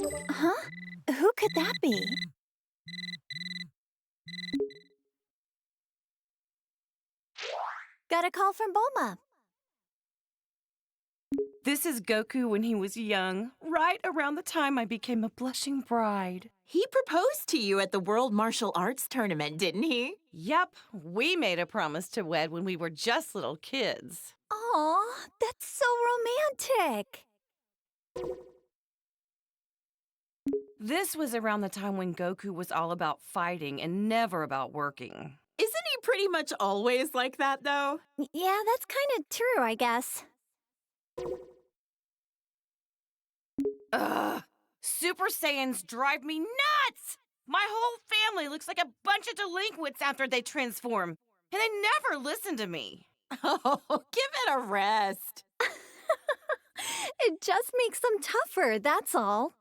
Huh? Who could that be? Got a call from Bulma. This is Goku when he was young, right around the time I became a blushing bride. He proposed to you at the World Martial Arts Tournament, didn't he? Yep, we made a promise to wed when we were just little kids. Aw, that's so romantic. This was around the time when Goku was all about fighting and never about working. Isn't he pretty much always like that, though? Yeah, that's kind of true, I guess. Ugh! Super Saiyans drive me nuts! My whole family looks like a bunch of delinquents after they transform, and they never listen to me. Oh, give it a rest. It just makes them tougher, that's all.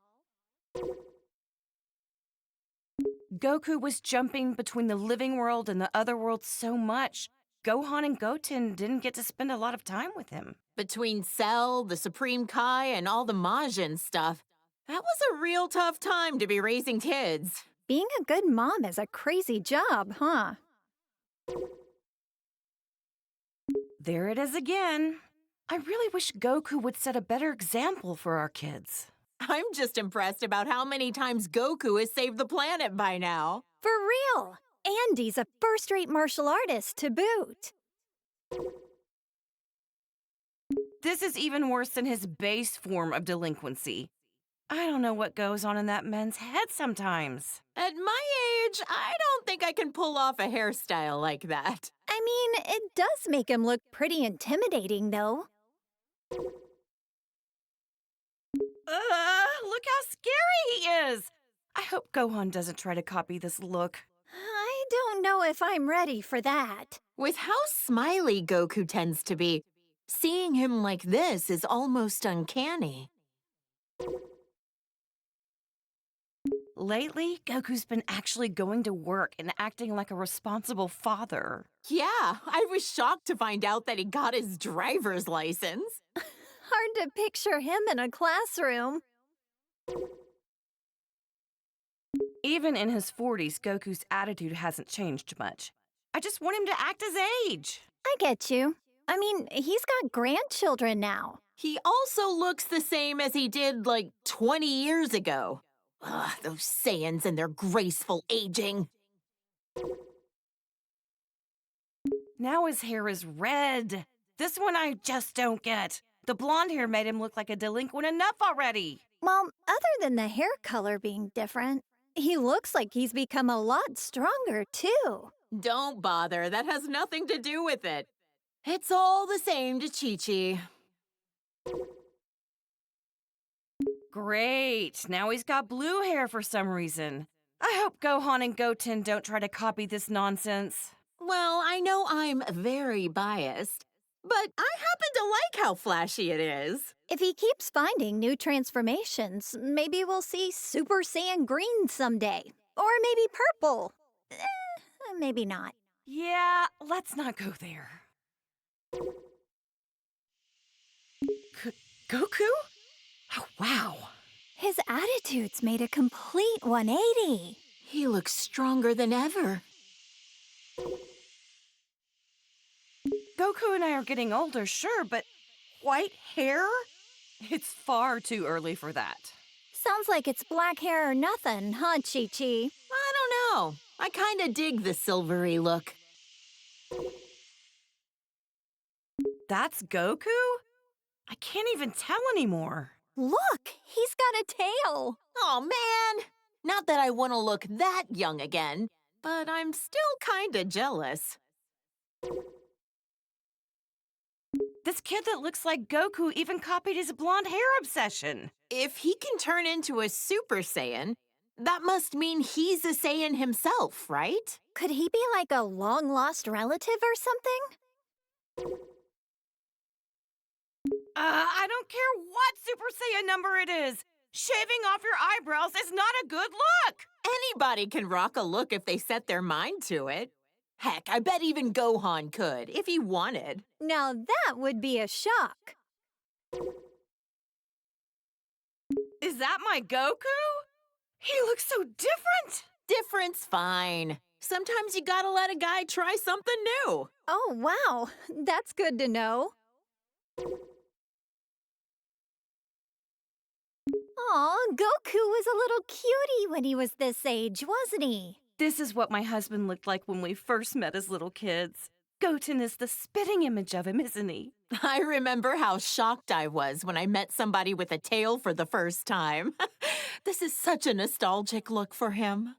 Goku was jumping between the living world and the other world so much, Gohan and Goten didn't get to spend a lot of time with him. Between Cell, the Supreme Kai, and all the Majin stuff, that was a real tough time to be raising kids. Being a good mom is a crazy job, huh? There it is again. I really wish Goku would set a better example for our kids. I'm just impressed about how many times Goku has saved the planet by now. For real. Andy's a first-rate martial artist to boot. This is even worse than his base form of delinquency. I don't know what goes on in that man's head sometimes. At my age, I don't think I can pull off a hairstyle like that. I mean, it does make him look pretty intimidating, though. Look how scary he is! I hope Gohan doesn't try to copy this look. I don't know if I'm ready for that. With how smiley Goku tends to be, seeing him like this is almost uncanny. Lately, Goku's been actually going to work and acting like a responsible father. Yeah, I was shocked to find out that he got his driver's license. Hard to picture him in a classroom. Even in his 40s, Goku's attitude hasn't changed much. I just want him to act his age. I get you. I mean, he's got grandchildren now. He also looks the same as he did like 20 years ago. Ugh, those Saiyans and their graceful aging. Now his hair is red. This one I just don't get. The blonde hair made him look like a delinquent enough already. Well, other than the hair color being different, he looks like he's become a lot stronger, too. Don't bother, that has nothing to do with it. It's all the same to Chi-Chi. Great, now he's got blue hair for some reason. I hope Gohan and Goten don't try to copy this nonsense. Well, I know I'm very biased, but I happen to like how flashy it is. If he keeps finding new transformations, maybe we'll see Super Saiyan Green someday. Or maybe purple. Maybe not. Yeah, let's not go there. Goku? Oh, wow. His attitude's made a complete 180. He looks stronger than ever. Goku and I are getting older, sure, but white hair? It's far too early for that. Sounds like it's black hair or nothing, huh, Chi-Chi? I don't know. I kinda dig the silvery look. That's Goku? I can't even tell anymore. Look, he's got a tail. Oh man! Not that I want to look that young again, but I'm still kinda jealous. This kid that looks like Goku even copied his blonde hair obsession. If he can turn into a Super Saiyan, that must mean he's a Saiyan himself, right? Could he be like a long-lost relative or something? I don't care what Super Saiyan number it is. Shaving off your eyebrows is not a good look. Anybody can rock a look if they set their mind to it. Heck, I bet even Gohan could, if he wanted. Now that would be a shock. Is that my Goku? He looks so different! Different's fine. Sometimes you gotta let a guy try something new. Oh, wow. That's good to know. Aw, Goku was a little cutie when he was this age, wasn't he? This is what my husband looked like when we first met as little kids. Goten is the spitting image of him, isn't he? I remember how shocked I was when I met somebody with a tail for the first time. This is such a nostalgic look for him.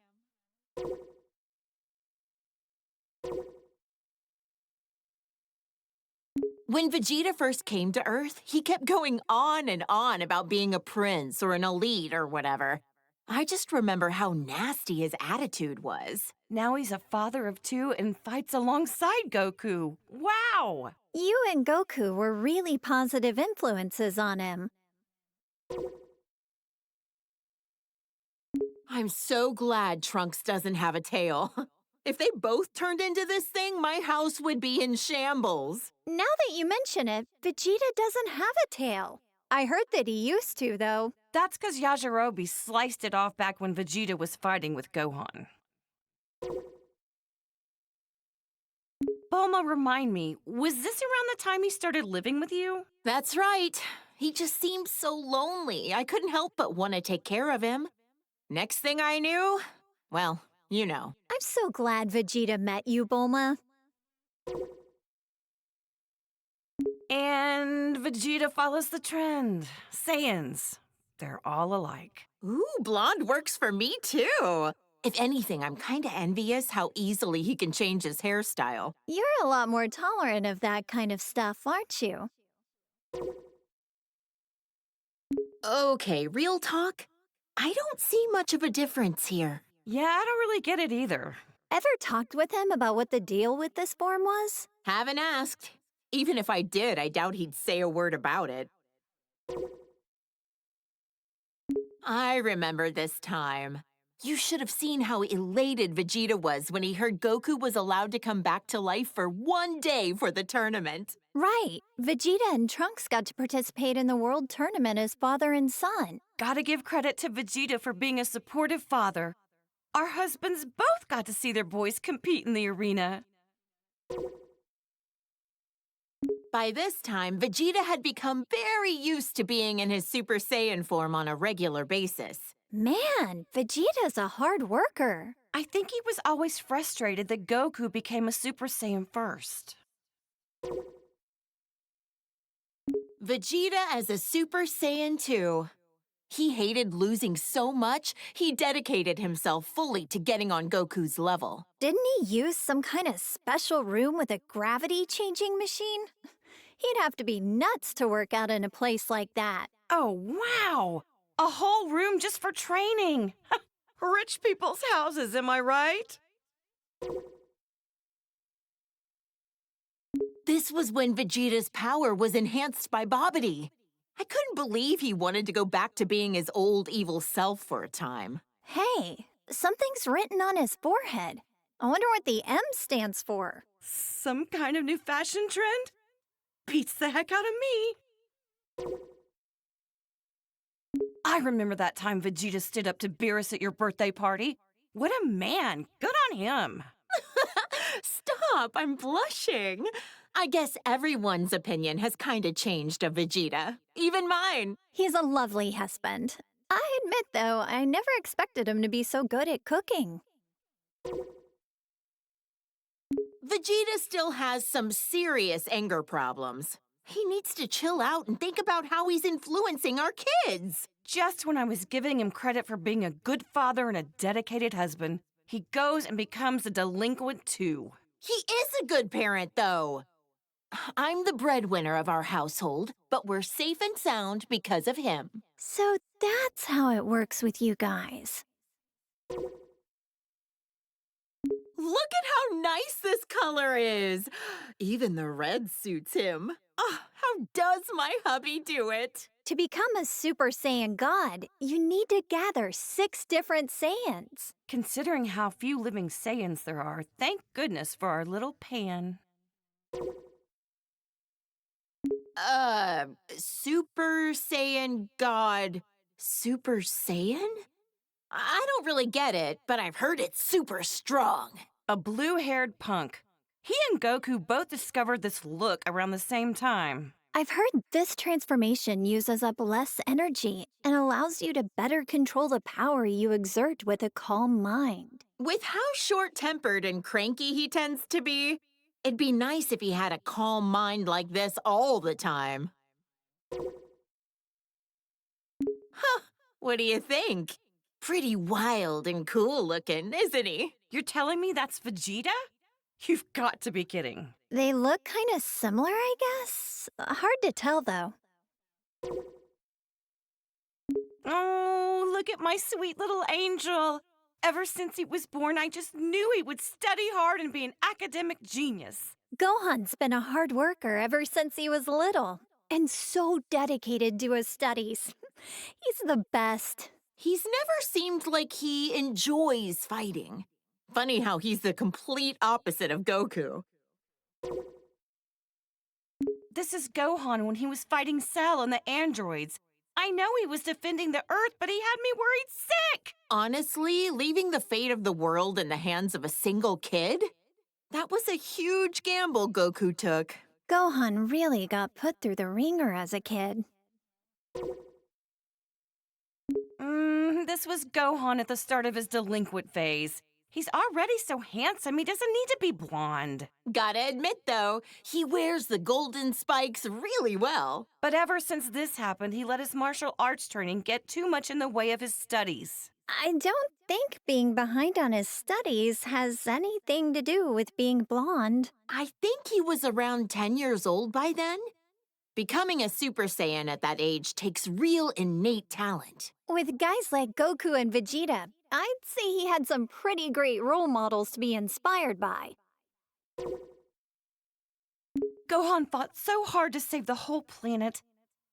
When Vegeta first came to Earth, he kept going on and on about being a prince or an elite or whatever. I just remember how nasty his attitude was. Now he's a father of two and fights alongside Goku. Wow! You and Goku were really positive influences on him. I'm so glad Trunks doesn't have a tail. If they both turned into this thing, my house would be in shambles. Now that you mention it, Vegeta doesn't have a tail. I heard that he used to, though. That's because Yajirobe sliced it off back when Vegeta was fighting with Gohan. Bulma, remind me, was this around the time he started living with you? That's right. He just seemed so lonely. I couldn't help but want to take care of him. Next thing I knew, well, you know. I'm so glad Vegeta met you, Bulma. And Vegeta follows the trend. Saiyans, they're all alike. Ooh, blonde works for me too. If anything, I'm kind of envious how easily he can change his hairstyle. You're a lot more tolerant of that kind of stuff, aren't you? Okay, real talk. I don't see much of a difference here. Yeah, I don't really get it either. Ever talked with him about what the deal with this form was? Haven't asked. Even if I did, I doubt he'd say a word about it. I remember this time. You should have seen how elated Vegeta was when he heard Goku was allowed to come back to life for one day for the tournament. Right. Vegeta and Trunks got to participate in the World Tournament as father and son. Gotta give credit to Vegeta for being a supportive father. Our husbands both got to see their boys compete in the arena. By this time, Vegeta had become very used to being in his Super Saiyan form on a regular basis. Man, Vegeta's a hard worker. I think he was always frustrated that Goku became a Super Saiyan first. Vegeta as a Super Saiyan 2. He hated losing so much, he dedicated himself fully to getting on Goku's level. Didn't he use some kind of special room with a gravity-changing machine? He'd have to be nuts to work out in a place like that. Oh, wow! A whole room just for training! Rich people's houses, am I right? This was when Vegeta's power was enhanced by Babidi. I couldn't believe he wanted to go back to being his old evil self for a time. Hey, something's written on his forehead. I wonder what the M stands for. Some kind of new fashion trend? Beats the heck out of me. I remember that time Vegeta stood up to Beerus at your birthday party. What a man! Good on him! Stop, I'm blushing. I guess everyone's opinion has kind of changed of Vegeta. Even mine. He's a lovely husband. I admit, though, I never expected him to be so good at cooking. Vegeta still has some serious anger problems. He needs to chill out and think about how he's influencing our kids. Just when I was giving him credit for being a good father and a dedicated husband, he goes and becomes a delinquent too. He is a good parent, though. I'm the breadwinner of our household, but we're safe and sound because of him. So that's how it works with you guys. Look at how nice this color is. Even the red suits him. Oh, how does my hubby do it? To become a Super Saiyan God, you need to gather 6 different Saiyans. Considering how few living Saiyans there are, thank goodness for our little Pan. Super Saiyan God Super Saiyan? I don't really get it, but I've heard it's super strong. A blue-haired punk. He and Goku both discovered this look around the same time. I've heard this transformation uses up less energy and allows you to better control the power you exert with a calm mind. With how short-tempered and cranky he tends to be, it'd be nice if he had a calm mind like this all the time. Huh, what do you think? Pretty wild and cool looking, isn't he? You're telling me that's Vegeta? You've got to be kidding. They look kind of similar, I guess. Hard to tell, though. Oh, look at my sweet little angel. Ever since he was born, I just knew he would study hard and be an academic genius. Gohan's been a hard worker ever since he was little, and so dedicated to his studies. He's the best. He's never seemed like he enjoys fighting. Funny how he's the complete opposite of Goku. This is Gohan when he was fighting Cell and the androids. I know he was defending the Earth, but he had me worried sick. Honestly, leaving the fate of the world in the hands of a single kid? That was a huge gamble Goku took. Gohan really got put through the ringer as a kid. This was Gohan at the start of his delinquent phase. He's already so handsome, he doesn't need to be blonde. Gotta admit, though, he wears the golden spikes really well. But ever since this happened, he let his martial arts training get too much in the way of his studies. I don't think being behind on his studies has anything to do with being blonde. I think he was around 10 years old by then. Becoming a Super Saiyan at that age takes real innate talent. With guys like Goku and Vegeta, I'd say he had some pretty great role models to be inspired by. Gohan fought so hard to save the whole planet.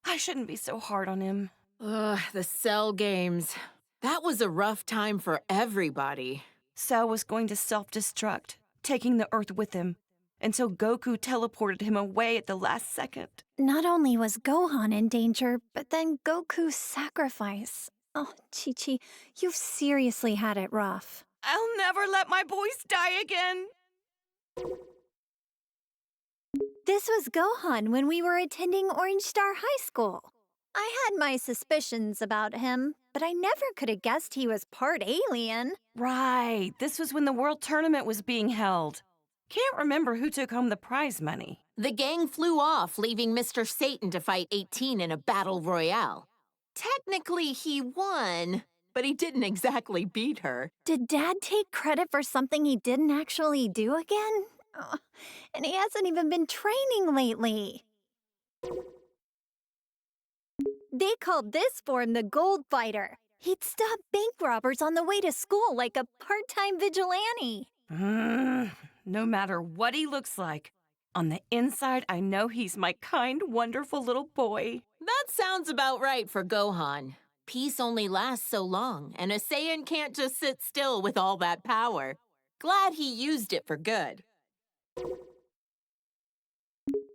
I shouldn't be so hard on him. Ugh, the Cell games. That was a rough time for everybody. Cell was going to self-destruct, taking the Earth with him, until Goku teleported him away at the last second. Not only was Gohan in danger, but then Goku's sacrifice. Oh, Chi-Chi, you've seriously had it rough. I'll never let my boys die again. This was Gohan when we were attending Orange Star High School. I had my suspicions about him, but I never could have guessed he was part alien. Right, this was when the World Tournament was being held. Can't remember who took home the prize money. The gang flew off, leaving Mr. Satan to fight 18 in a battle royale. Technically, he won, but he didn't exactly beat her. Did Dad take credit for something he didn't actually do again? Oh, and he hasn't even been training lately. They called this form the Gold Fighter. He'd stop bank robbers on the way to school like a part-time vigilante. No matter what he looks like, on the inside, I know he's my kind, wonderful little boy. That sounds about right for Gohan. Peace only lasts so long, and a Saiyan can't just sit still with all that power. Glad he used it for good.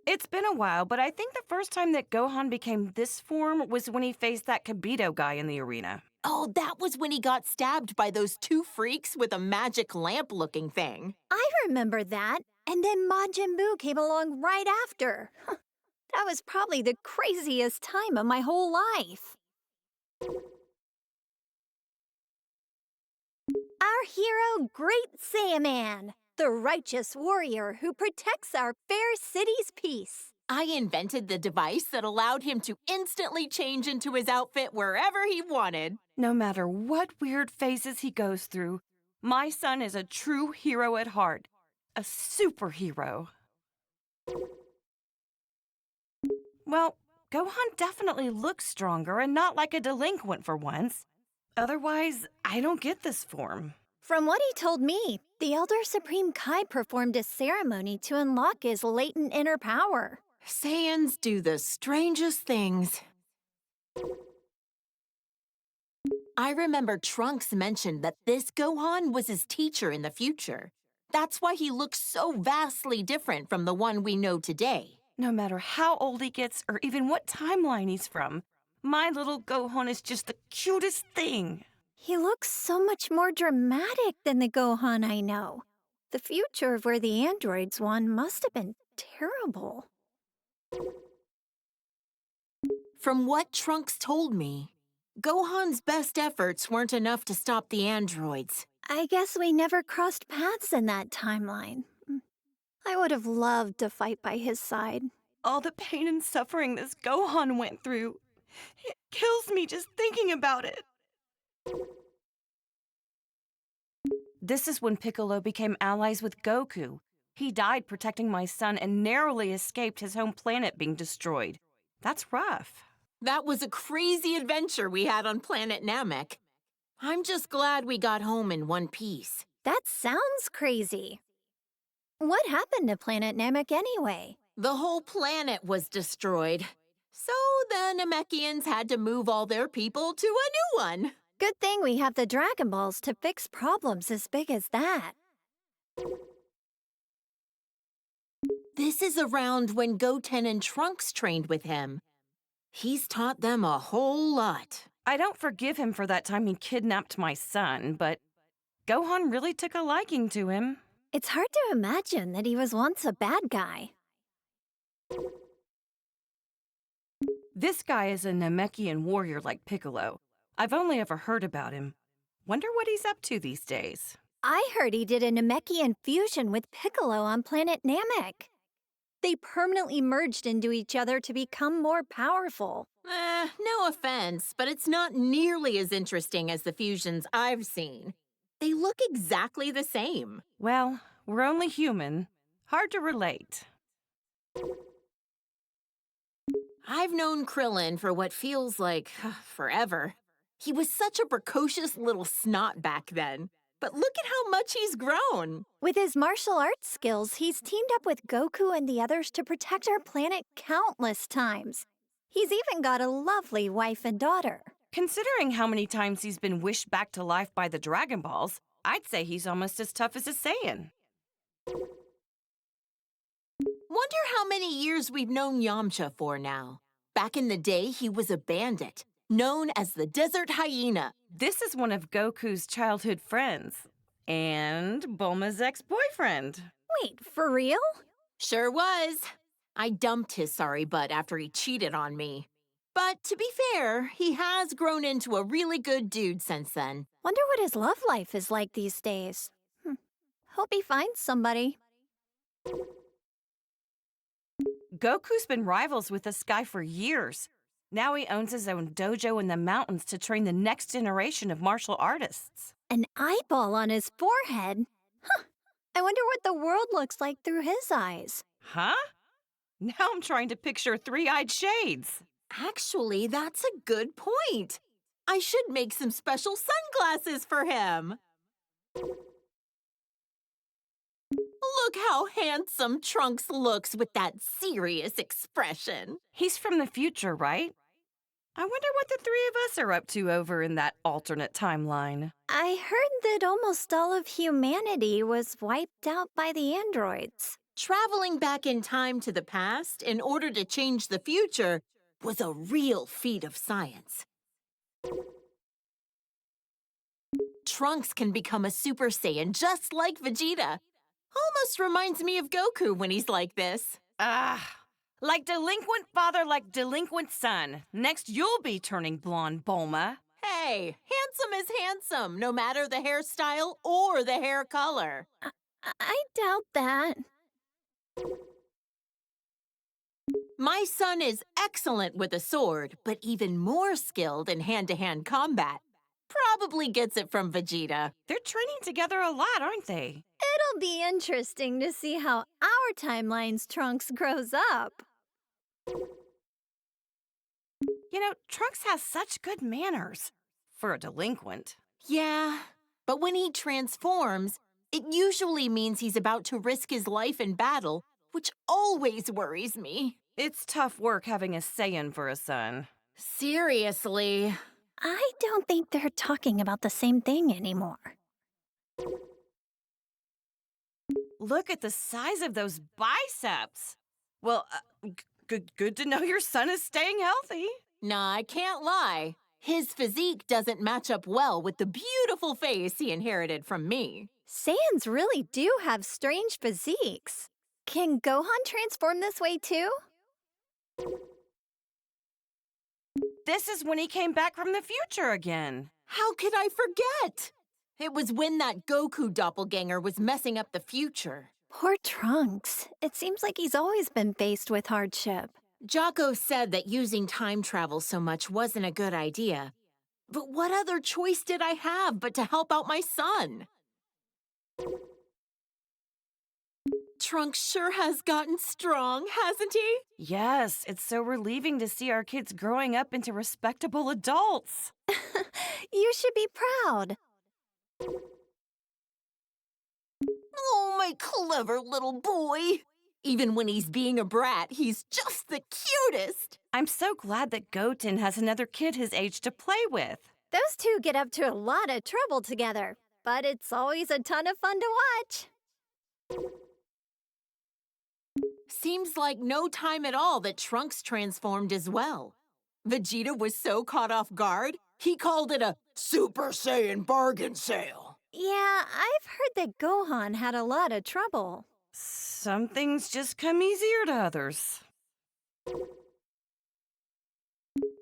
It's been a while, but I think the first time that Gohan became this form was when he faced that Kibito guy in the arena. Oh, that was when he got stabbed by those two freaks with a magic lamp-looking thing. I remember that, and then Majin Buu came along right after. That was probably the craziest time of my whole life. Our hero, Great Saiyaman, the righteous warrior who protects our fair city's peace. I invented the device that allowed him to instantly change into his outfit wherever he wanted. No matter what weird phases he goes through, my son is a true hero at heart. A superhero. Well, Gohan definitely looks stronger and not like a delinquent for once. Otherwise, I don't get this form. From what he told me, the Elder Supreme Kai performed a ceremony to unlock his latent inner power. Saiyans do the strangest things. I remember Trunks mentioned that this Gohan was his teacher in the future. That's why he looks so vastly different from the one we know today. No matter how old he gets or even what timeline he's from, My little Gohan is just the cutest thing. He looks so much more dramatic than the Gohan I know. The future of where the androids won must have been terrible. From what Trunks told me, Gohan's best efforts weren't enough to stop the androids. I guess we never crossed paths in that timeline. I would have loved to fight by his side. All the pain and suffering this Gohan went through. It kills me just thinking about it. This is when Piccolo became allies with Goku. He died protecting my son and narrowly escaped his home planet being destroyed. That's rough. That was a crazy adventure we had on planet Namek. I'm just glad we got home in one piece. That sounds crazy. What happened to Planet Namek anyway? The whole planet was destroyed. So the Namekians had to move all their people to a new one. Good thing we have the Dragon Balls to fix problems as big as that. This is around when Goten and Trunks trained with him. He's taught them a whole lot. I don't forgive him for that time he kidnapped my son, but Gohan really took a liking to him. It's hard to imagine that he was once a bad guy. This guy is a Namekian warrior like Piccolo. I've only ever heard about him. Wonder what he's up to these days. I heard he did a Namekian fusion with Piccolo on planet Namek. They permanently merged into each other to become more powerful. No offense, but it's not nearly as interesting as the fusions I've seen. They look exactly the same. Well, we're only human. Hard to relate. I've known Krillin for what feels like forever. He was such a precocious little snot back then. But look at how much he's grown. With his martial arts skills, he's teamed up with Goku and the others to protect our planet countless times. He's even got a lovely wife and daughter. Considering how many times he's been wished back to life by the Dragon Balls, I'd say he's almost as tough as a Saiyan. Wonder how many years we've known Yamcha for now. Back in the day, he was a bandit, known as the Desert Hyena. This is one of Goku's childhood friends, and Bulma's ex-boyfriend. Wait, for real? Sure was. I dumped his sorry butt after he cheated on me. But to be fair, he has grown into a really good dude since then. Wonder what his love life is like these days. Hope he finds somebody. Goku's been rivals with this guy for years. Now he owns his own dojo in the mountains to train the next generation of martial artists. An eyeball on his forehead? Huh. I wonder what the world looks like through his eyes. Huh? Now I'm trying to picture three-eyed shades. Actually, that's a good point. I should make some special sunglasses for him. Look how handsome Trunks looks with that serious expression. He's from the future, right? I wonder what the three of us are up to over in that alternate timeline. I heard that almost all of humanity was wiped out by the androids. Traveling back in time to the past in order to change the future was a real feat of science. Trunks can become a Super Saiyan just like Vegeta. Almost reminds me of Goku when he's like this. Like delinquent father, like delinquent son. Next, you'll be turning blonde, Bulma. Hey, handsome is handsome, no matter the hairstyle or the hair color. I doubt that. My son is excellent with a sword, but even more skilled in hand-to-hand combat. Probably gets it from Vegeta. They're training together a lot, aren't they? It'll be interesting to see how our timeline's Trunks grows up. You know, Trunks has such good manners for a delinquent. Yeah, but when he transforms, it usually means he's about to risk his life in battle, which always worries me. It's tough work having a Saiyan for a son. Seriously. I don't think they're talking about the same thing anymore. Look at the size of those biceps. Well, good to know your son is staying healthy. Nah, I can't lie. His physique doesn't match up well with the beautiful face he inherited from me. Saiyans really do have strange physiques. Can Gohan transform this way too? This is when he came back from the future again. How could I forget? It was when that Goku doppelganger was messing up the future. Poor Trunks. It seems like he's always been faced with hardship. Jocko said that using time travel so much wasn't a good idea. But what other choice did I have but to help out my son? Trunks sure has gotten strong, hasn't he? Yes, it's so relieving to see our kids growing up into respectable adults. You should be proud. Oh, my clever little boy. Even when he's being a brat, he's just the cutest. I'm so glad that Goten has another kid his age to play with. Those two get up to a lot of trouble together, but it's always a ton of fun to watch. Seems like no time at all that Trunks transformed as well. Vegeta was so caught off guard, he called it a Super Saiyan bargain sale. Yeah, I've heard that Gohan had a lot of trouble. Some things just come easier to others.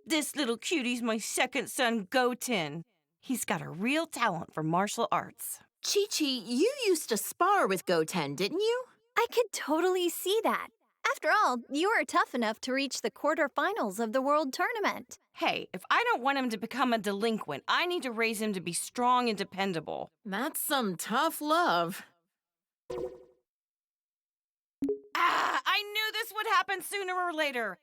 This little cutie's my second son, Goten. He's got a real talent for martial arts. Chi-Chi, you used to spar with Goten, didn't you? I could totally see that. After all, you are tough enough to reach the quarterfinals of the World Tournament. Hey, if I don't want him to become a delinquent, I need to raise him to be strong and dependable. That's some tough love. I knew this would happen sooner or later.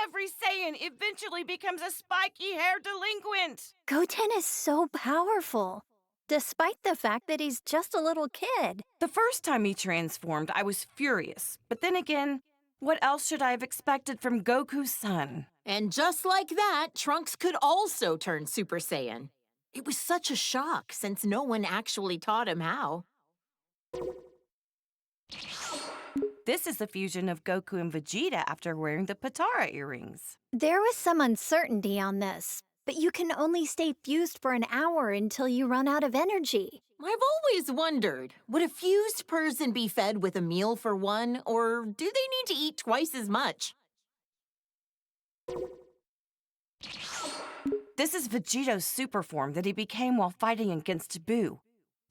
Every Saiyan eventually becomes a spiky-haired delinquent. Goten is so powerful, despite the fact that he's just a little kid. The first time he transformed, I was furious. But then again, what else should I have expected from Goku's son? And just like that, Trunks could also turn Super Saiyan. It was such a shock since no one actually taught him how. This is the fusion of Goku and Vegeta after wearing the Patara earrings. There was some uncertainty on this, but you can only stay fused for an hour until you run out of energy. I've always wondered, would a fused person be fed with a meal for one, or do they need to eat twice as much? This is Vegeto's super form that he became while fighting against Boo.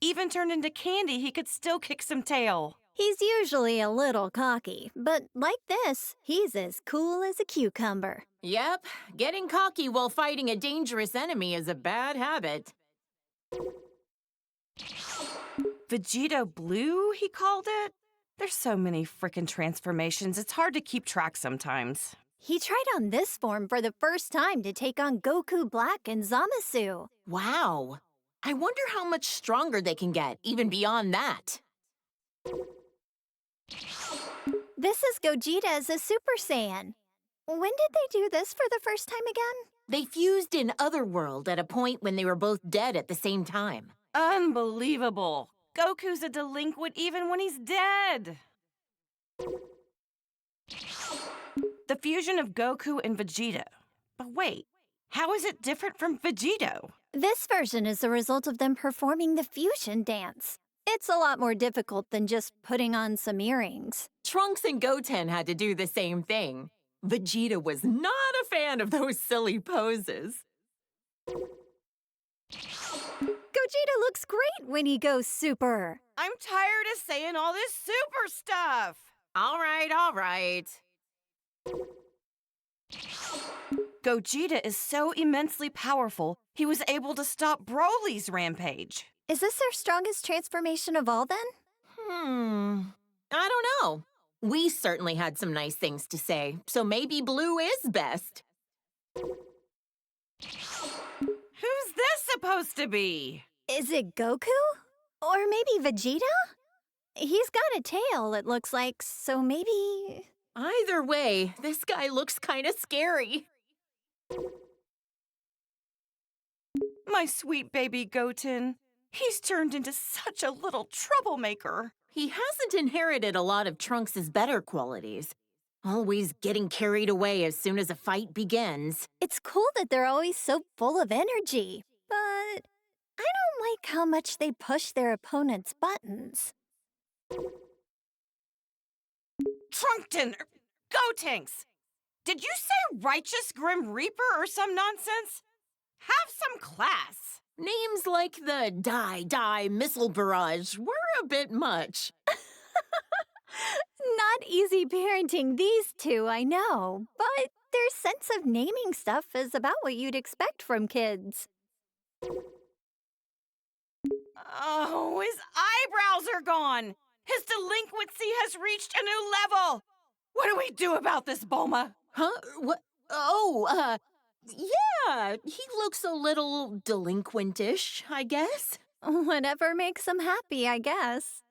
Even turned into candy, he could still kick some tail. He's usually a little cocky, but like this, he's as cool as a cucumber. Yep, getting cocky while fighting a dangerous enemy is a bad habit. Vegito Blue, he called it? There's so many frickin' transformations, it's hard to keep track sometimes. He tried on this form for the first time to take on Goku Black and Zamasu. Wow. I wonder how much stronger they can get, even beyond that. This is Gogeta as a Super Saiyan. When did they do this for the first time again? They fused in Otherworld at a point when they were both dead at the same time. Unbelievable. Goku's a delinquent even when he's dead. The fusion of Goku and Vegeta. But wait, how is it different from Vegito? This version is the result of them performing the fusion dance. It's a lot more difficult than just putting on some earrings. Trunks and Goten had to do the same thing. Vegeta was not a fan of those silly poses. Gogeta looks great when he goes super. I'm tired of saying all this super stuff. All right. Gogeta is so immensely powerful, he was able to stop Broly's rampage. Is this their strongest transformation of all then? I don't know. We certainly had some nice things to say, so maybe Blue is best. Who's this supposed to be? Is it Goku? Or maybe Vegeta? He's got a tail, it looks like, so maybe... Either way, this guy looks kind of scary. My sweet baby Goten. He's turned into such a little troublemaker. He hasn't inherited a lot of Trunks' better qualities. Always getting carried away as soon as a fight begins. It's cool that they're always so full of energy, but I don't like how much they push their opponent's buttons. Trunkton! Gotenks! Did you say Righteous Grim Reaper or some nonsense? Have some class! Names like the Die Missile Barrage were a bit much. Not easy parenting these two, I know, but their sense of naming stuff is about what you'd expect from kids. Oh, his eyebrows are gone! His delinquency has reached a new level! What do we do about this, Bulma? Huh? What? Oh, yeah, he looks a little delinquentish, I guess. Whatever makes them happy, I guess.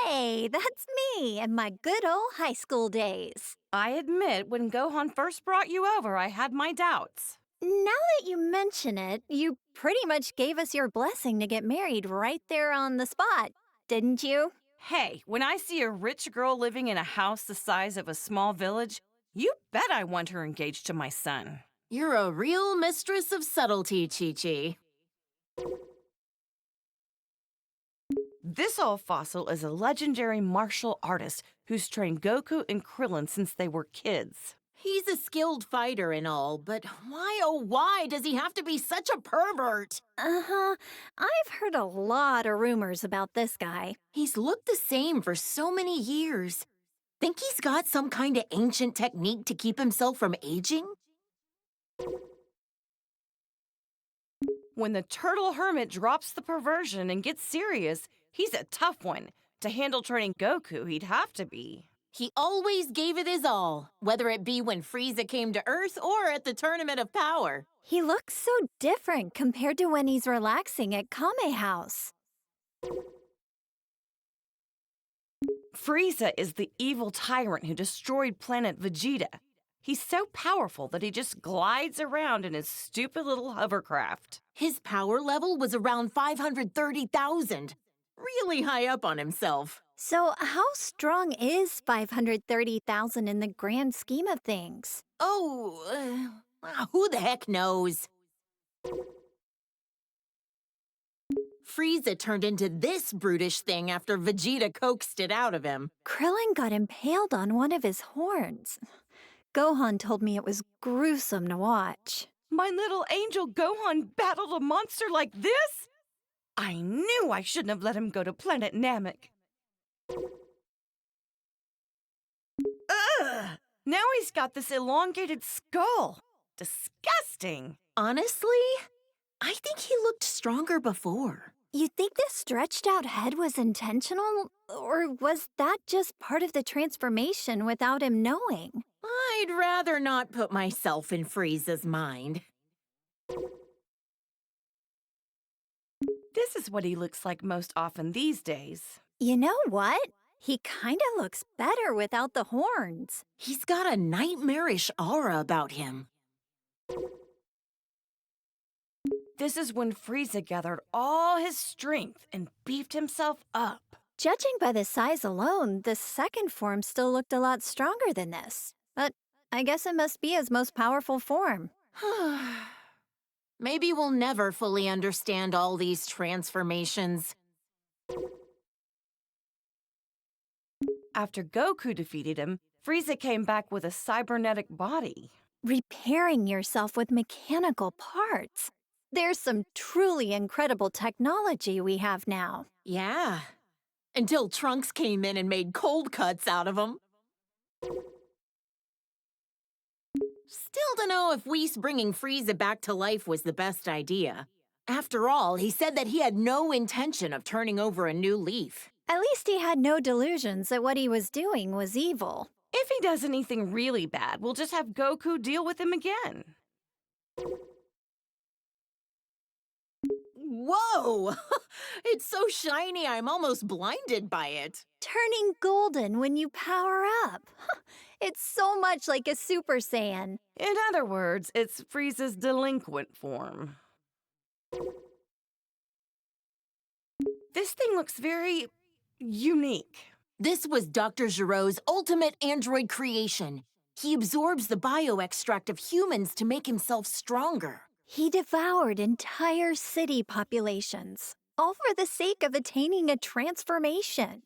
Hey, that's me and my good old high school days. I admit, when Gohan first brought you over, I had my doubts. Now that you mention it, you pretty much gave us your blessing to get married right there on the spot, didn't you? Hey, when I see a rich girl living in a house the size of a small village, you bet I want her engaged to my son. You're a real mistress of subtlety, Chi-Chi. This old fossil is a legendary martial artist who's trained Goku and Krillin since they were kids. He's a skilled fighter and all, but why, oh why, does he have to be such a pervert? Uh-huh. I've heard a lot of rumors about this guy. He's looked the same for so many years. Think he's got some kind of ancient technique to keep himself from aging? When the turtle hermit drops the perversion and gets serious, he's a tough one. To handle training Goku, he'd have to be. He always gave it his all, whether it be when Frieza came to Earth or at the Tournament of Power. He looks so different compared to when he's relaxing at Kame House. Frieza is the evil tyrant who destroyed planet Vegeta. He's so powerful that he just glides around in his stupid little hovercraft. His power level was around 530,000. Really high up on himself. So how strong is 530,000 in the grand scheme of things? Oh, who the heck knows? Frieza turned into this brutish thing after Vegeta coaxed it out of him. Krillin got impaled on one of his horns. Gohan told me it was gruesome to watch. My little angel Gohan battled a monster like this? I knew I shouldn't have let him go to planet Namek. Ugh! Now he's got this elongated skull. Disgusting. Honestly, I think he looked stronger before. You think the stretched out head was intentional? Or was that just part of the transformation without him knowing? I'd rather not put myself in Frieza's mind. This is what he looks like most often these days. You know what? He kinda looks better without the horns. He's got a nightmarish aura about him. This is when Frieza gathered all his strength and beefed himself up. Judging by the size alone, the second form still looked a lot stronger than this. But I guess it must be his most powerful form. Maybe we'll never fully understand all these transformations. After Goku defeated him, Frieza came back with a cybernetic body. Repairing yourself with mechanical parts. There's some truly incredible technology we have now. Yeah. Until Trunks came in and made cold cuts out of him. Still don't know if Whis bringing Frieza back to life was the best idea. After all, he said that he had no intention of turning over a new leaf. At least he had no delusions that what he was doing was evil. If he does anything really bad, we'll just have Goku deal with him again. Whoa! It's so shiny I'm almost blinded by it. Turning golden when you power up. It's so much like a Super Saiyan. In other words, it's Frieza's delinquent form. This thing looks very unique. This was Dr. Giroux's ultimate android creation. He absorbs the bioextract of humans to make himself stronger. He devoured entire city populations, all for the sake of attaining a transformation.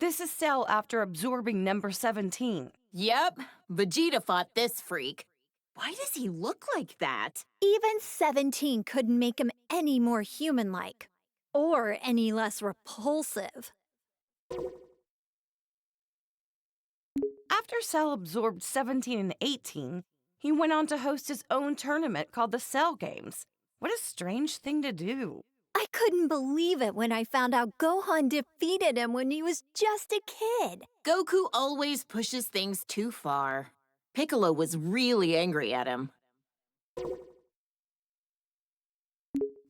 This is Cell after absorbing number 17. Yep, Vegeta fought this freak. Why does he look like that? Even 17 couldn't make him any more human-like, or any less repulsive. After Cell absorbed 17 and 18, he went on to host his own tournament called the Cell Games. What a strange thing to do. I couldn't believe it when I found out Gohan defeated him when he was just a kid. Goku always pushes things too far. Piccolo was really angry at him.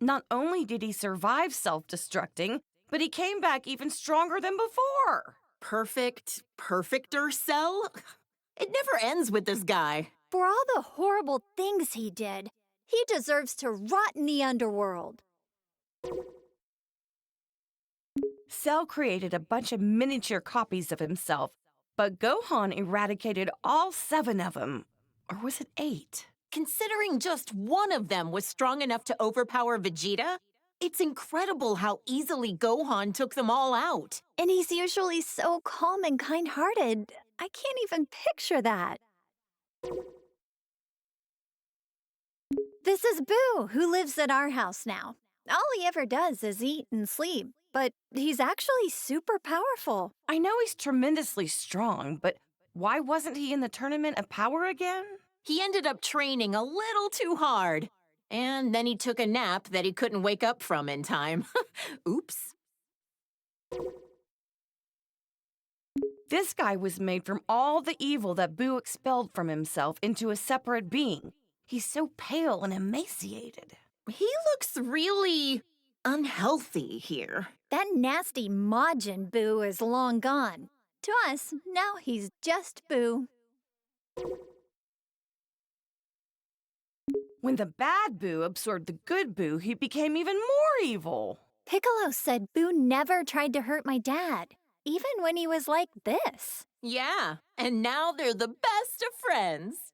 Not only did he survive self-destructing, but he came back even stronger than before. Perfecter Cell? It never ends with this guy. For all the horrible things he did, he deserves to rot in the underworld. Cell created a bunch of miniature copies of himself, but Gohan eradicated all 7 of them. Or was it 8? Considering just one of them was strong enough to overpower Vegeta, it's incredible how easily Gohan took them all out. And he's usually so calm and kind-hearted. I can't even picture that. This is Boo, who lives at our house now. All he ever does is eat and sleep, but he's actually super powerful. I know he's tremendously strong, but why wasn't he in the tournament of power again? He ended up training a little too hard. And then he took a nap that he couldn't wake up from in time. Oops. This guy was made from all the evil that Boo expelled from himself into a separate being. He's so pale and emaciated. He looks really unhealthy here. That nasty Majin Boo is long gone. To us, now he's just Boo. When the bad Boo absorbed the good Boo, he became even more evil. Piccolo said Boo never tried to hurt my dad, even when he was like this. Yeah, and now they're the best of friends.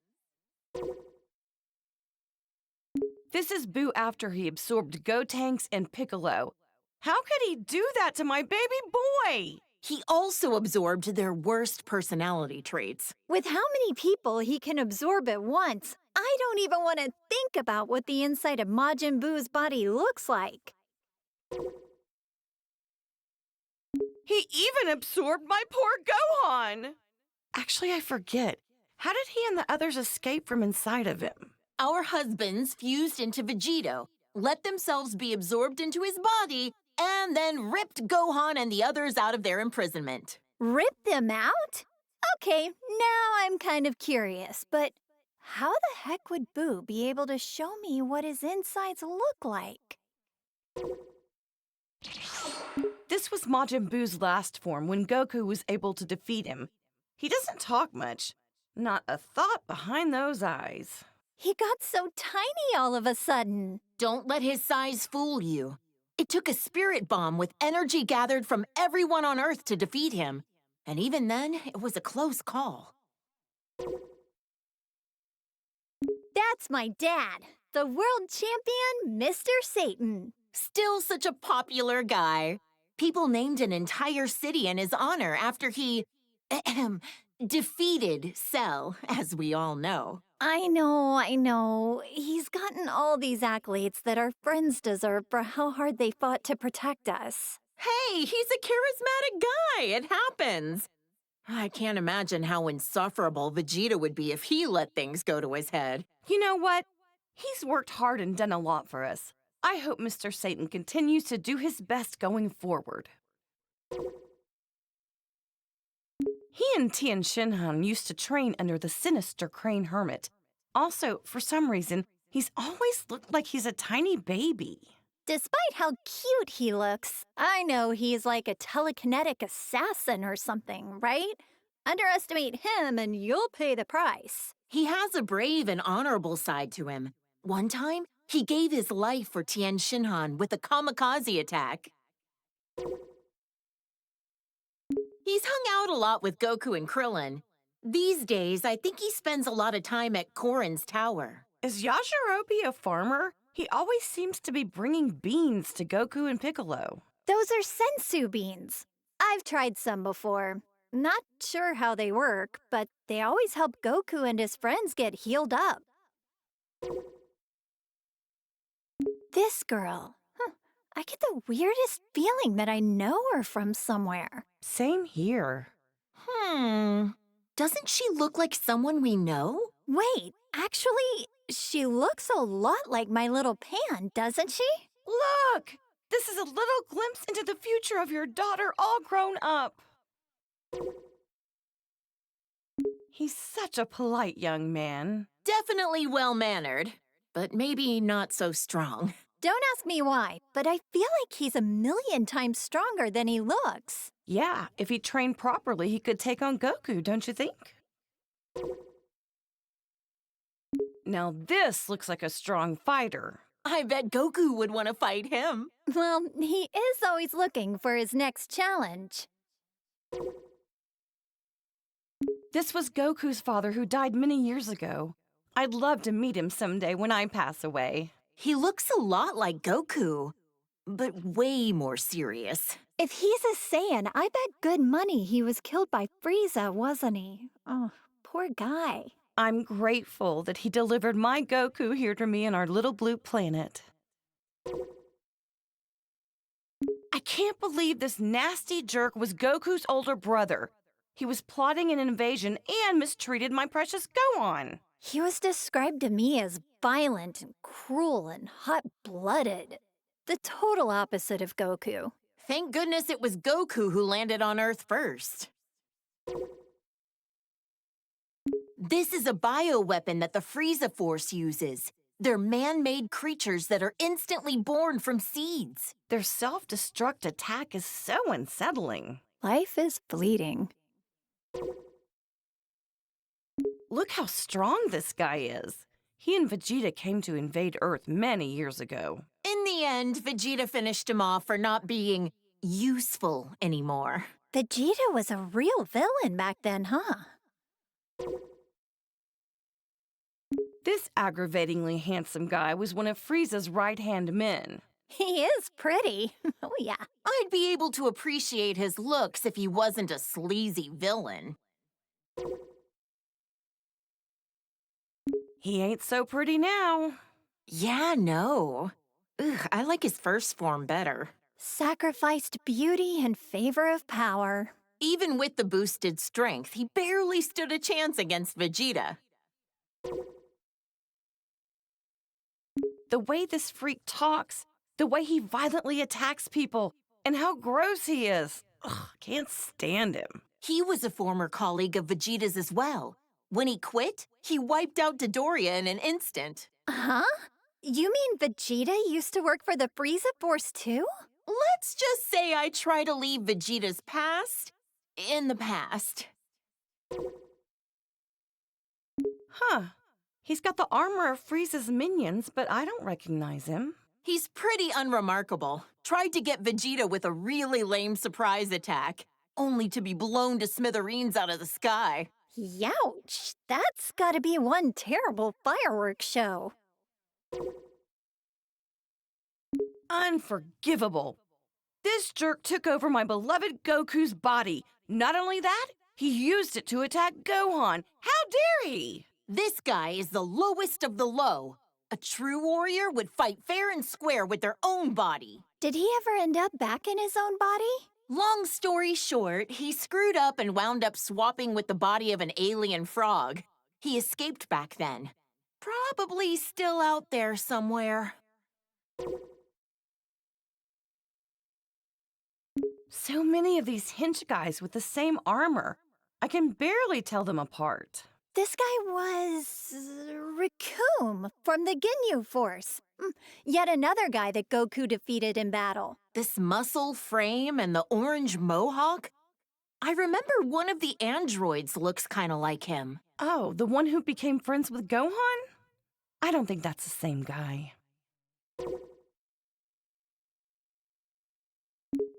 This is Boo after he absorbed Gotenks and Piccolo. How could he do that to my baby boy? He also absorbed their worst personality traits. With how many people he can absorb at once, I don't even want to think about what the inside of Majin Boo's body looks like. He even absorbed my poor Gohan! Actually, I forget. How did he and the others escape from inside of him? Our husbands fused into Vegito, let themselves be absorbed into his body, and then ripped Gohan and the others out of their imprisonment. Rip them out? Okay, now I'm kind of curious, but how the heck would Boo be able to show me what his insides look like? This was Majin Buu's last form when Goku was able to defeat him. He doesn't talk much. Not a thought behind those eyes. He got so tiny all of a sudden. Don't let his size fool you. It took a spirit bomb with energy gathered from everyone on Earth to defeat him. And even then, it was a close call. That's my dad, the world champion, Mr. Satan. Still such a popular guy. People named an entire city in his honor after he defeated Cell, as we all know. I know. He's gotten all these accolades that our friends deserve for how hard they fought to protect us. Hey, he's a charismatic guy. It happens. I can't imagine how insufferable Vegeta would be if he let things go to his head. You know what? He's worked hard and done a lot for us. I hope Mr. Satan continues to do his best going forward. He and Tien Shinhan used to train under the sinister Crane Hermit. Also, for some reason, he's always looked like he's a tiny baby. Despite how cute he looks, I know he's like a telekinetic assassin or something, right? Underestimate him and you'll pay the price. He has a brave and honorable side to him. One time, he gave his life for Tien Shinhan with a kamikaze attack. He's hung out a lot with Goku and Krillin. These days, I think he spends a lot of time at Korin's tower. Is Yajirobe a farmer? He always seems to be bringing beans to Goku and Piccolo. Those are sensu beans. I've tried some before. Not sure how they work, but they always help Goku and his friends get healed up. This girl. I get the weirdest feeling that I know her from somewhere. Same here. Doesn't she look like someone we know? Wait, actually, she looks a lot like my little Pan, doesn't she? Look! This is a little glimpse into the future of your daughter all grown up. He's such a polite young man. Definitely well-mannered, but maybe not so strong. Don't ask me why, but I feel like he's a million times stronger than he looks. Yeah, if he trained properly, he could take on Goku, don't you think? Now this looks like a strong fighter. I bet Goku would want to fight him. Well, he is always looking for his next challenge. This was Goku's father who died many years ago. I'd love to meet him someday when I pass away. He looks a lot like Goku, but way more serious. If he's a Saiyan, I bet good money he was killed by Frieza, wasn't he? Oh, poor guy. I'm grateful that he delivered my Goku here to me on our little blue planet. I can't believe this nasty jerk was Goku's older brother. He was plotting an invasion and mistreated my precious Gohan. He was described to me as violent and cruel and hot-blooded. The total opposite of Goku. Thank goodness it was Goku who landed on Earth first. This is a bioweapon that the Frieza Force uses. They're man-made creatures that are instantly born from seeds. Their self-destruct attack is so unsettling. Life is fleeting. Look how strong this guy is. He and Vegeta came to invade Earth many years ago. In the end, Vegeta finished him off for not being useful anymore. Vegeta was a real villain back then, huh? This aggravatingly handsome guy was one of Frieza's right-hand men. He is pretty. Oh, yeah. I'd be able to appreciate his looks if he wasn't a sleazy villain. He ain't so pretty now. Yeah, no. Ugh, I like his first form better. Sacrificed beauty in favor of power. Even with the boosted strength, he barely stood a chance against Vegeta. The way this freak talks, the way he violently attacks people, and how gross he is. Ugh, can't stand him. He was a former colleague of Vegeta's as well. When he quit, he wiped out Dodoria in an instant. Huh? You mean Vegeta used to work for the Frieza Force too? Let's just say I try to leave Vegeta's past in the past. Huh. He's got the armor of Frieza's minions, but I don't recognize him. He's pretty unremarkable. Tried to get Vegeta with a really lame surprise attack, only to be blown to smithereens out of the sky. Youch! That's gotta be one terrible fireworks show. Unforgivable. This jerk took over my beloved Goku's body. Not only that, he used it to attack Gohan. How dare he? This guy is the lowest of the low. A true warrior would fight fair and square with their own body. Did he ever end up back in his own body? Long story short, he screwed up and wound up swapping with the body of an alien frog. He escaped back then. Probably still out there somewhere. So many of these hench guys with the same armor. I can barely tell them apart. This guy was Raccoon from the Ginyu Force. Yet another guy that Goku defeated in battle. This muscle frame and the orange mohawk? I remember one of the androids looks kind of like him. Oh, the one who became friends with Gohan? I don't think that's the same guy.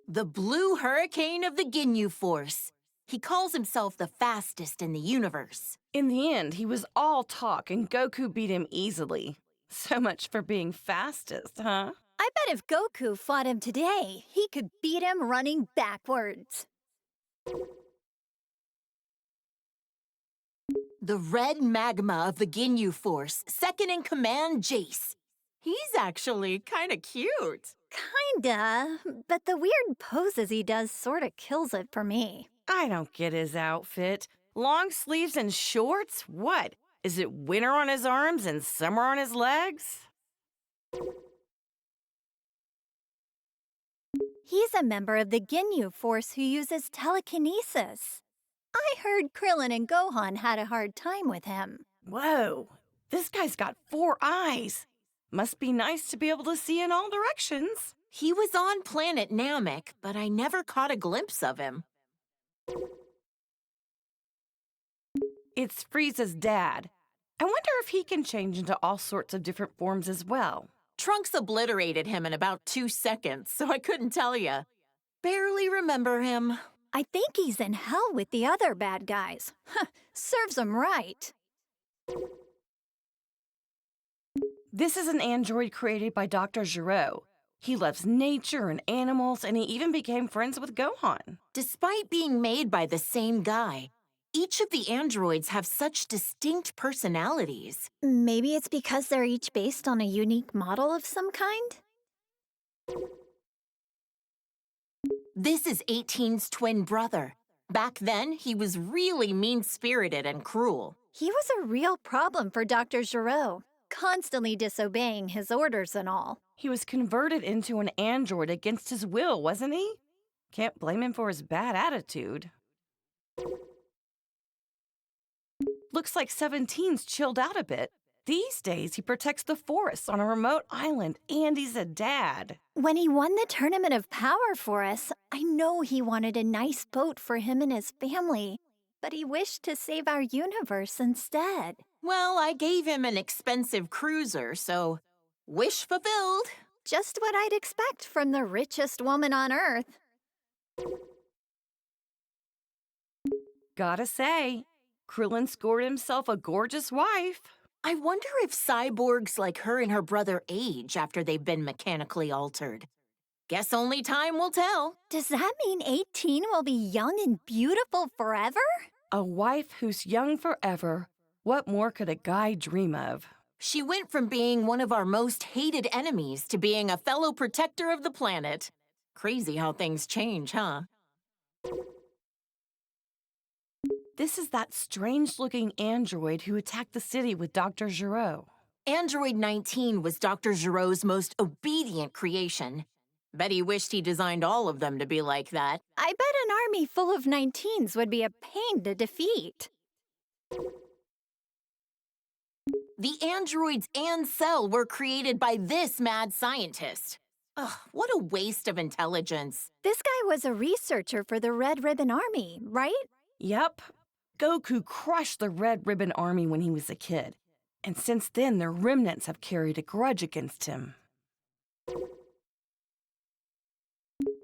The blue hurricane of the Ginyu Force. He calls himself the fastest in the universe. In the end, he was all talk and Goku beat him easily. So much for being fastest, huh? I bet if Goku fought him today, he could beat him running backwards. The red magma of the Ginyu Force, second in command, Jace. He's actually kind of cute. Kinda, but the weird poses he does sorta kills it for me. I don't get his outfit. Long sleeves and shorts? What? Is it winter on his arms and summer on his legs? He's a member of the Ginyu Force who uses telekinesis. I heard Krillin and Gohan had a hard time with him. Whoa, this guy's got 4 eyes. Must be nice to be able to see in all directions. He was on planet Namek, but I never caught a glimpse of him. It's Frieza's dad. I wonder if he can change into all sorts of different forms as well. Trunks obliterated him in about 2 seconds, so I couldn't tell ya. Barely remember him. I think he's in hell with the other bad guys. Serves him right. This is an android created by Dr. Giraud. He loves nature and animals, and he even became friends with Gohan. Despite being made by the same guy, each of the androids have such distinct personalities. Maybe it's because they're each based on a unique model of some kind? This is 18's twin brother. Back then, he was really mean-spirited and cruel. He was a real problem for Dr. Giraud, constantly disobeying his orders and all. He was converted into an android against his will, wasn't he? Can't blame him for his bad attitude. Looks like 17's chilled out a bit. These days, he protects the forests on a remote island, and he's a dad. When he won the Tournament of Power for us, I know he wanted a nice boat for him and his family, but he wished to save our universe instead. Well, I gave him an expensive cruiser, so wish fulfilled. Just what I'd expect from the richest woman on Earth. Gotta say, Krillin scored himself a gorgeous wife. I wonder if cyborgs like her and her brother age after they've been mechanically altered. Guess only time will tell. Does that mean 18 will be young and beautiful forever? A wife who's young forever. What more could a guy dream of? She went from being one of our most hated enemies to being a fellow protector of the planet. Crazy how things change, huh? This is that strange-looking android who attacked the city with Dr. Giraud. Android 19 was Dr. Giraud's most obedient creation. Bet he wished he designed all of them to be like that. I bet an army full of 19s would be a pain to defeat. The androids and Cell were created by this mad scientist. Ugh, what a waste of intelligence. This guy was a researcher for the Red Ribbon Army, right? Yep. Goku crushed the Red Ribbon Army when he was a kid, and since then their remnants have carried a grudge against him.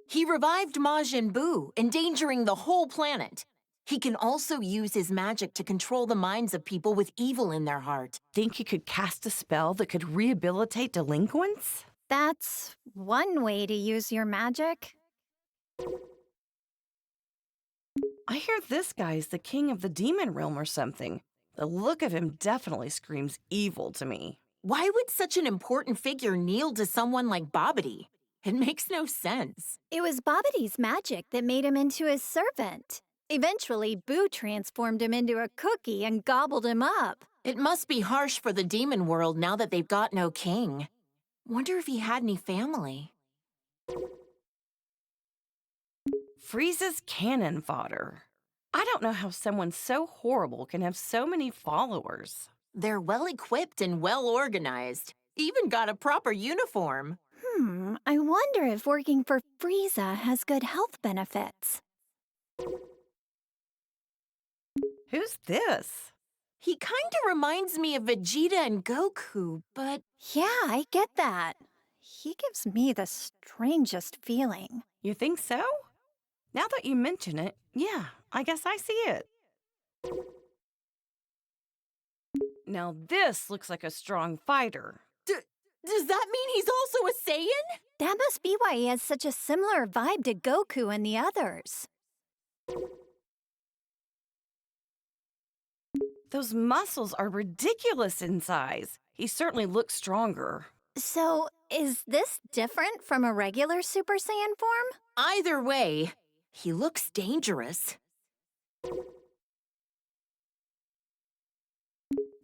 He revived Majin Buu, endangering the whole planet. He can also use his magic to control the minds of people with evil in their heart. Think he could cast a spell that could rehabilitate delinquents? That's one way to use your magic. I hear this guy is the king of the demon realm or something. The look of him definitely screams evil to me. Why would such an important figure kneel to someone like Babidi? It makes no sense. It was Babidi's magic that made him into his servant. Eventually, Boo transformed him into a cookie and gobbled him up. It must be harsh for the demon world now that they've got no king. Wonder if he had any family. Frieza's cannon fodder. I don't know how someone so horrible can have so many followers. They're well-equipped and well-organized. Even got a proper uniform. I wonder if working for Frieza has good health benefits. Who's this? He kinda reminds me of Vegeta and Goku, but Yeah, I get that. He gives me the strangest feeling. You think so? Now that you mention it, yeah, I guess I see it. Now this looks like a strong fighter. Does that mean he's also a Saiyan? That must be why he has such a similar vibe to Goku and the others. Those muscles are ridiculous in size. He certainly looks stronger. So, is this different from a regular Super Saiyan form? Either way, he looks dangerous.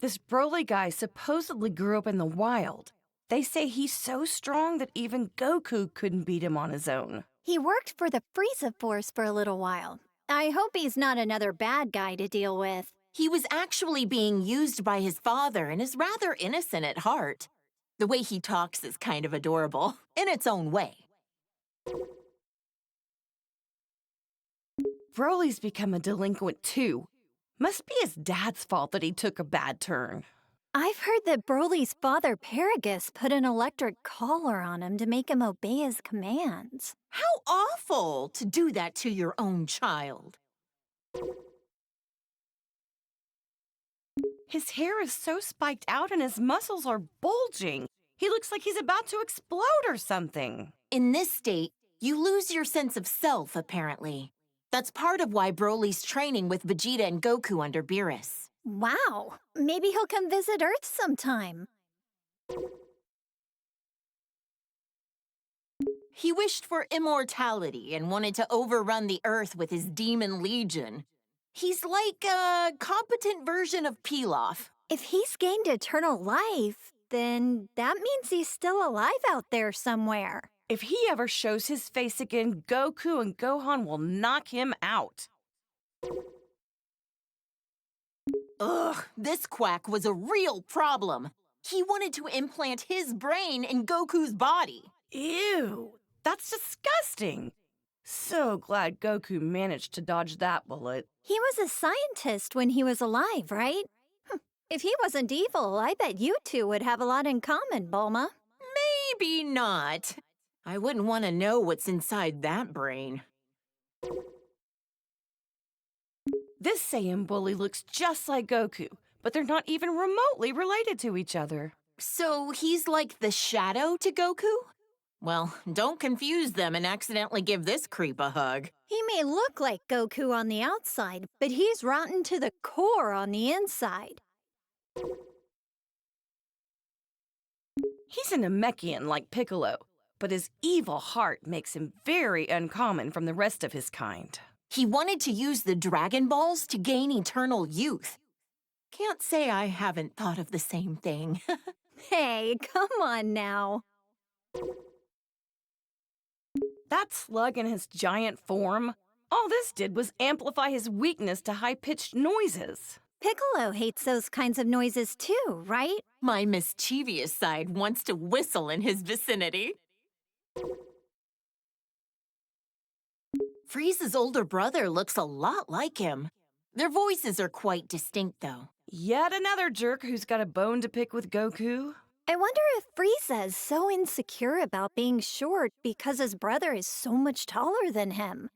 This Broly guy supposedly grew up in the wild. They say he's so strong that even Goku couldn't beat him on his own. He worked for the Frieza Force for a little while. I hope he's not another bad guy to deal with. He was actually being used by his father and is rather innocent at heart. The way he talks is kind of adorable, in its own way. Broly's become a delinquent too. Must be his dad's fault that he took a bad turn. I've heard that Broly's father, Paragus, put an electric collar on him to make him obey his commands. How awful to do that to your own child. His hair is so spiked out and his muscles are bulging. He looks like he's about to explode or something. In this state, you lose your sense of self, apparently. That's part of why Broly's training with Vegeta and Goku under Beerus. Wow, maybe he'll come visit Earth sometime. He wished for immortality and wanted to overrun the Earth with his demon legion. He's like a competent version of Pilaf. If he's gained eternal life, then that means he's still alive out there somewhere. If he ever shows his face again, Goku and Gohan will knock him out. Ugh, this quack was a real problem. He wanted to implant his brain in Goku's body. Ew, that's disgusting. So glad Goku managed to dodge that bullet. He was a scientist when he was alive, right? If he wasn't evil, I bet you two would have a lot in common, Bulma. Maybe not. I wouldn't want to know what's inside that brain. This Saiyan bully looks just like Goku, but they're not even remotely related to each other. So he's like the shadow to Goku? Well, don't confuse them and accidentally give this creep a hug. He may look like Goku on the outside, but he's rotten to the core on the inside. He's a Namekian like Piccolo, but his evil heart makes him very uncommon from the rest of his kind. He wanted to use the Dragon Balls to gain eternal youth. Can't say I haven't thought of the same thing. Hey, come on now. That slug in his giant form, all this did was amplify his weakness to high-pitched noises. Piccolo hates those kinds of noises too, right? My mischievous side wants to whistle in his vicinity. Frieza's older brother looks a lot like him. Their voices are quite distinct, though. Yet another jerk who's got a bone to pick with Goku. I wonder if Frieza is so insecure about being short because his brother is so much taller than him.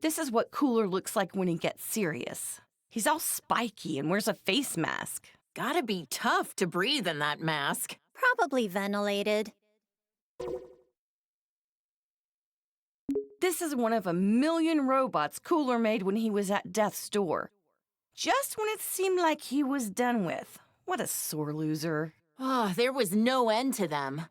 This is what Cooler looks like when he gets serious. He's all spiky and wears a face mask. Gotta be tough to breathe in that mask. Probably ventilated. This is one of a million robots Cooler made when he was at death's door. Just when it seemed like he was done with. What a sore loser. Oh, there was no end to them.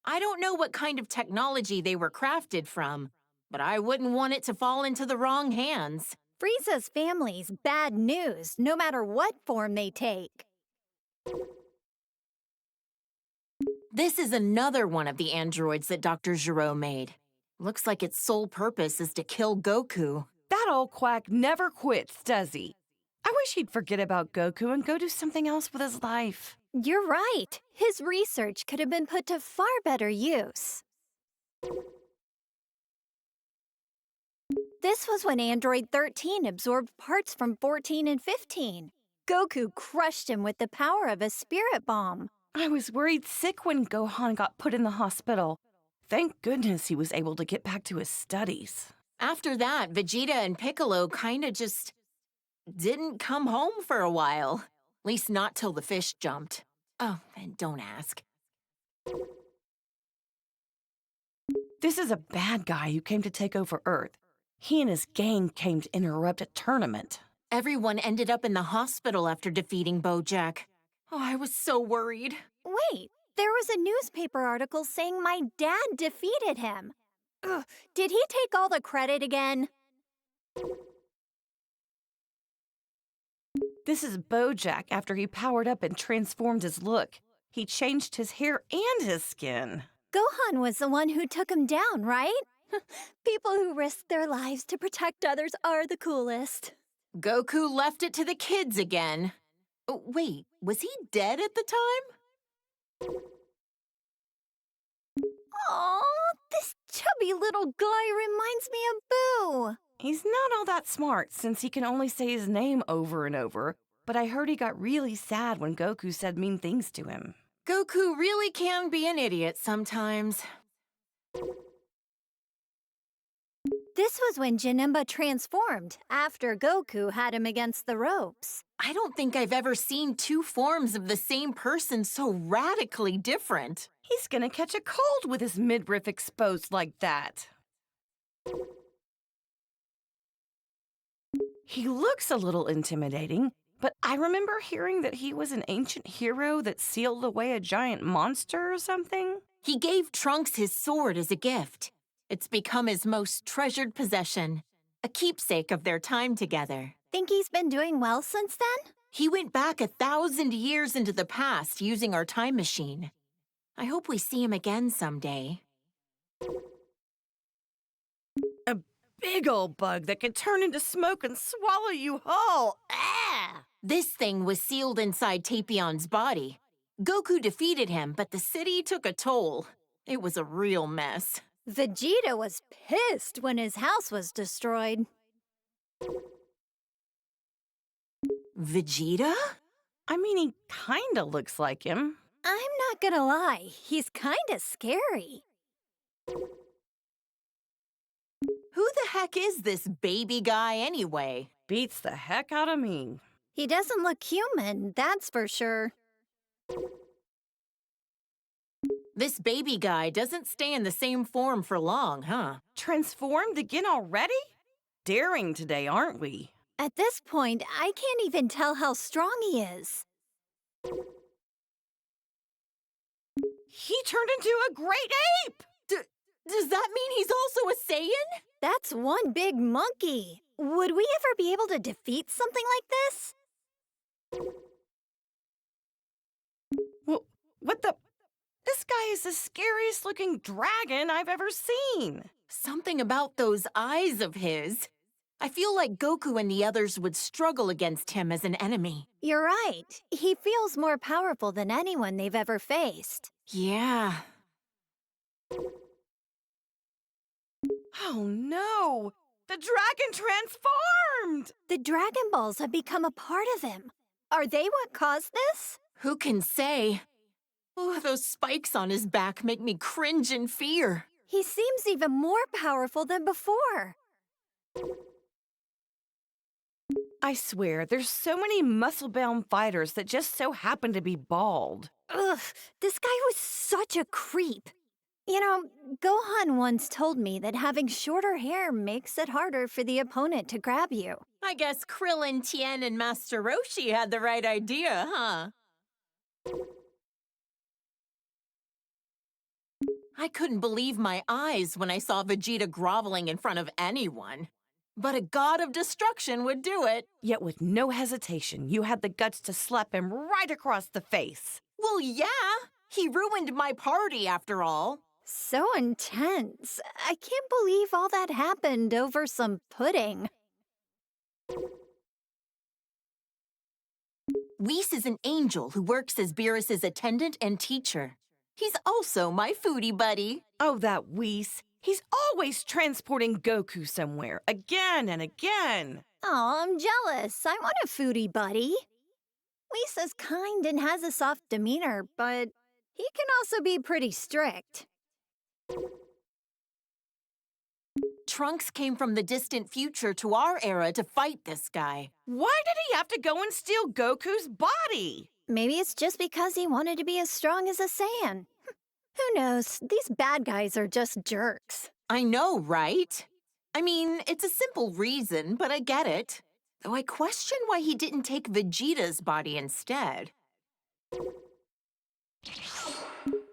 I don't know what kind of technology they were crafted from, but I wouldn't want it to fall into the wrong hands. Frieza's family's bad news, no matter what form they take. This is another one of the androids that Dr. Gero made. Looks like its sole purpose is to kill Goku. That old quack never quits, does he? I wish he'd forget about Goku and go do something else with his life. You're right. His research could have been put to far better use. This was when Android 13 absorbed parts from 14 and 15. Goku crushed him with the power of a spirit bomb. I was worried sick when Gohan got put in the hospital. Thank goodness he was able to get back to his studies. After that, Vegeta and Piccolo kinda just didn't come home for a while. At least not till the fish jumped. Oh, and don't ask. This is a bad guy who came to take over Earth. He and his gang came to interrupt a tournament. Everyone ended up in the hospital after defeating BoJack. Oh, I was so worried. Wait, there was a newspaper article saying my dad defeated him. Ugh, did he take all the credit again? This is BoJack after he powered up and transformed his look. He changed his hair and his skin. Gohan was the one who took him down, right? People who risk their lives to protect others are the coolest. Goku left it to the kids again. Oh, wait, was he dead at the time? Aw, this chubby little guy reminds me of Boo. He's not all that smart since he can only say his name over and over, but I heard he got really sad when Goku said mean things to him. Goku really can be an idiot sometimes. This was when Janemba transformed, after Goku had him against the ropes. I don't think I've ever seen two forms of the same person so radically different. He's gonna catch a cold with his midriff exposed like that. He looks a little intimidating, but I remember hearing that he was an ancient hero that sealed away a giant monster or something. He gave Trunks his sword as a gift. It's become his most treasured possession, a keepsake of their time together. Think he's been doing well since then? He went back 1,000 years into the past using our time machine. I hope we see him again someday. A big old bug that can turn into smoke and swallow you whole. Ah! This thing was sealed inside Tapion's body. Goku defeated him, but the city took a toll. It was a real mess. Vegeta was pissed when his house was destroyed. Vegeta? I mean, he kinda looks like him. I'm not gonna lie, he's kinda scary. Who the heck is this baby guy anyway? Beats the heck out of me. He doesn't look human, that's for sure. This baby guy doesn't stay in the same form for long, huh? Transformed again already? Daring today, aren't we? At this point, I can't even tell how strong he is. He turned into a great ape! Does that mean he's also a Saiyan? That's one big monkey. Would we ever be able to defeat something like this? Well, what the? This guy is the scariest looking dragon I've ever seen. Something about those eyes of his. I feel like Goku and the others would struggle against him as an enemy. You're right. He feels more powerful than anyone they've ever faced. Yeah. Oh no! The dragon transformed! The Dragon Balls have become a part of him. Are they what caused this? Who can say? Oh, those spikes on his back make me cringe in fear. He seems even more powerful than before. I swear, there's so many muscle-bound fighters that just so happen to be bald. Ugh, this guy was such a creep. You know, Gohan once told me that having shorter hair makes it harder for the opponent to grab you. I guess Krillin, Tien, and Master Roshi had the right idea, huh? I couldn't believe my eyes when I saw Vegeta groveling in front of anyone. But a god of destruction would do it. Yet with no hesitation, you had the guts to slap him right across the face. Well, yeah. He ruined my party, after all. So intense. I can't believe all that happened over some pudding. Whis is an angel who works as Beerus's attendant and teacher. He's also my foodie buddy. Oh, that Whis. He's always transporting Goku somewhere, again and again. Aw, I'm jealous. I want a foodie buddy. Lisa's kind and has a soft demeanor, but he can also be pretty strict. Trunks came from the distant future to our era to fight this guy. Why did he have to go and steal Goku's body? Maybe it's just because he wanted to be as strong as a Saiyan. Who knows? These bad guys are just jerks. I know, right? I mean, it's a simple reason, but I get it. Though I question why he didn't take Vegeta's body instead.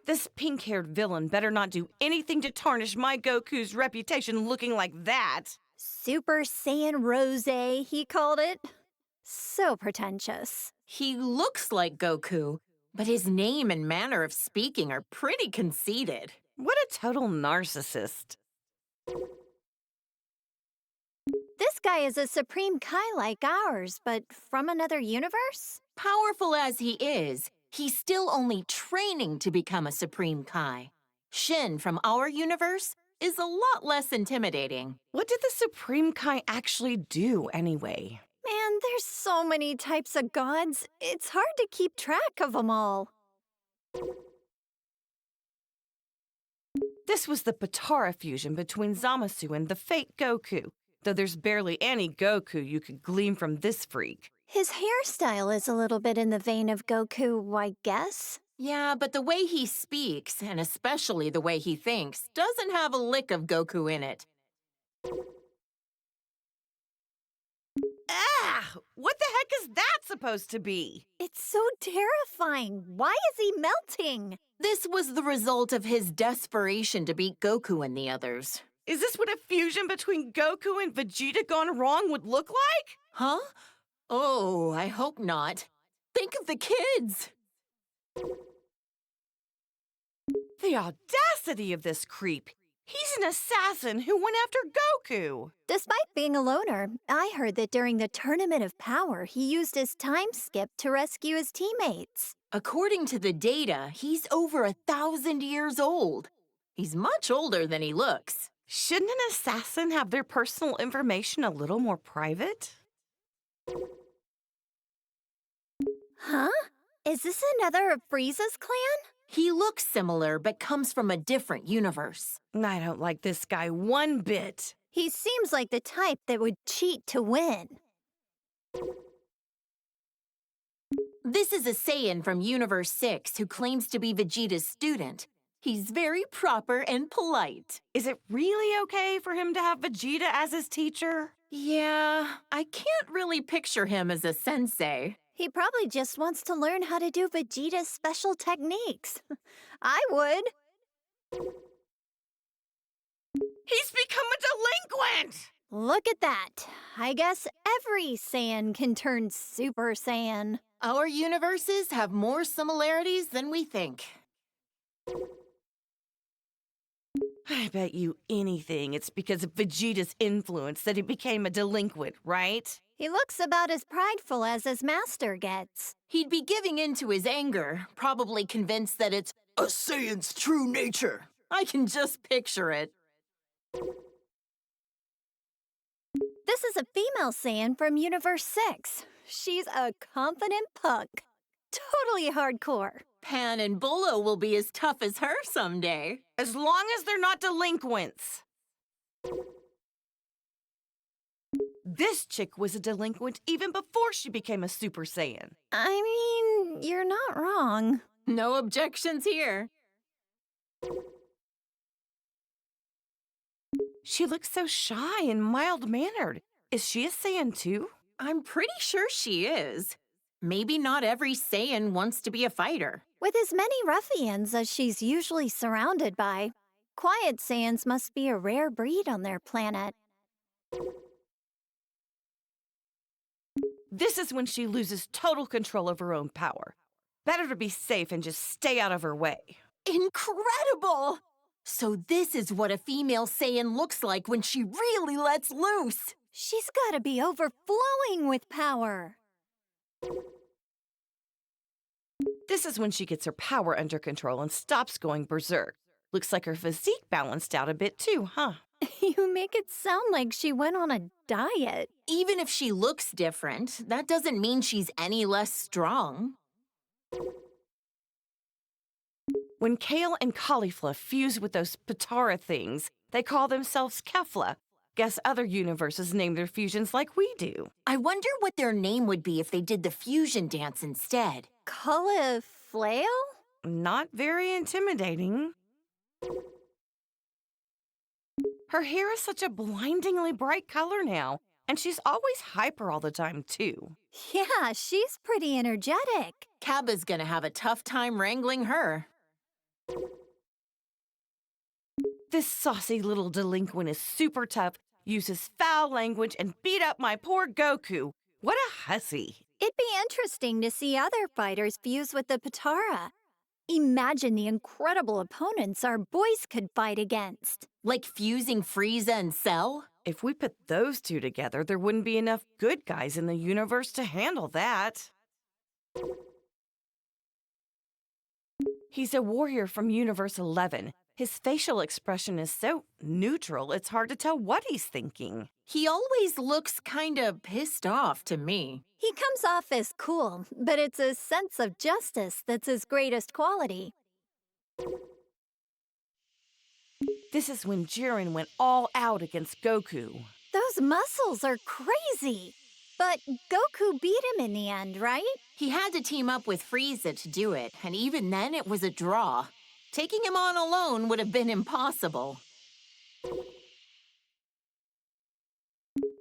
This pink-haired villain better not do anything to tarnish my Goku's reputation looking like that. Super Saiyan Rosé, he called it. So pretentious. He looks like Goku, but his name and manner of speaking are pretty conceited. What a total narcissist. This guy is a Supreme Kai like ours, but from another universe? Powerful as he is, he's still only training to become a Supreme Kai. Shin from our universe is a lot less intimidating. What did the Supreme Kai actually do anyway? Man, there's so many types of gods. It's hard to keep track of them all. This was the Potara fusion between Zamasu and the fake Goku, though there's barely any Goku you could glean from this freak. His hairstyle is a little bit in the vein of Goku, I guess. Yeah, but the way he speaks, and especially the way he thinks, doesn't have a lick of Goku in it. Ah! What the heck is that supposed to be? It's so terrifying. Why is he melting? This was the result of his desperation to beat Goku and the others. Is this what a fusion between Goku and Vegeta gone wrong would look like? Huh? Oh, I hope not. Think of the kids! The audacity of this creep! He's an assassin who went after Goku! Despite being a loner, I heard that during the Tournament of Power, he used his time skip to rescue his teammates. According to the data, he's over 1,000 years old. He's much older than he looks. Shouldn't an assassin have their personal information a little more private? Huh? Is this another of Frieza's clan? He looks similar, but comes from a different universe. I don't like this guy one bit. He seems like the type that would cheat to win. This is a Saiyan from Universe 6 who claims to be Vegeta's student. He's very proper and polite. Is it really okay for him to have Vegeta as his teacher? Yeah, I can't really picture him as a sensei. He probably just wants to learn how to do Vegeta's special techniques. I would. He's become a delinquent! Look at that. I guess every Saiyan can turn Super Saiyan. Our universes have more similarities than we think. I bet you anything it's because of Vegeta's influence that he became a delinquent, right? He looks about as prideful as his master gets. He'd be giving in to his anger, probably convinced that it's a Saiyan's true nature. I can just picture it. This is a female Saiyan from Universe 6. She's a confident punk. Totally hardcore. Pan and Bolo will be as tough as her someday. As long as they're not delinquents. This chick was a delinquent even before she became a Super Saiyan. I mean, you're not wrong. No objections here. She looks so shy and mild-mannered. Is she a Saiyan too? I'm pretty sure she is. Maybe not every Saiyan wants to be a fighter. With as many ruffians as she's usually surrounded by, quiet Saiyans must be a rare breed on their planet. This is when she loses total control of her own power. Better to be safe and just stay out of her way. Incredible! So this is what a female Saiyan looks like when she really lets loose. She's gotta be overflowing with power. This is when she gets her power under control and stops going berserk. Looks like her physique balanced out a bit too, huh? You make it sound like she went on a diet. Even if she looks different, that doesn't mean she's any less strong. When kale and cauliflower fuse with those Patara things, they call themselves Kefla. Guess other universes name their fusions like we do. I wonder what their name would be if they did the fusion dance instead. Cauliflower? Not very intimidating. Her hair is such a blindingly bright color now, and she's always hyper all the time, too. Yeah, she's pretty energetic. Kaba's gonna have a tough time wrangling her. This saucy little delinquent is super tough, uses foul language, and beat up my poor Goku. What a hussy. It'd be interesting to see other fighters fuse with the Patara. Imagine the incredible opponents our boys could fight against. Like fusing Frieza and Cell? If we put those two together, there wouldn't be enough good guys in the universe to handle that. He's a warrior from Universe 11. His facial expression is so neutral, it's hard to tell what he's thinking. He always looks kinda pissed off to me. He comes off as cool, but it's his sense of justice that's his greatest quality. This is when Jiren went all out against Goku. Those muscles are crazy. But Goku beat him in the end, right? He had to team up with Frieza to do it, and even then it was a draw. Taking him on alone would have been impossible.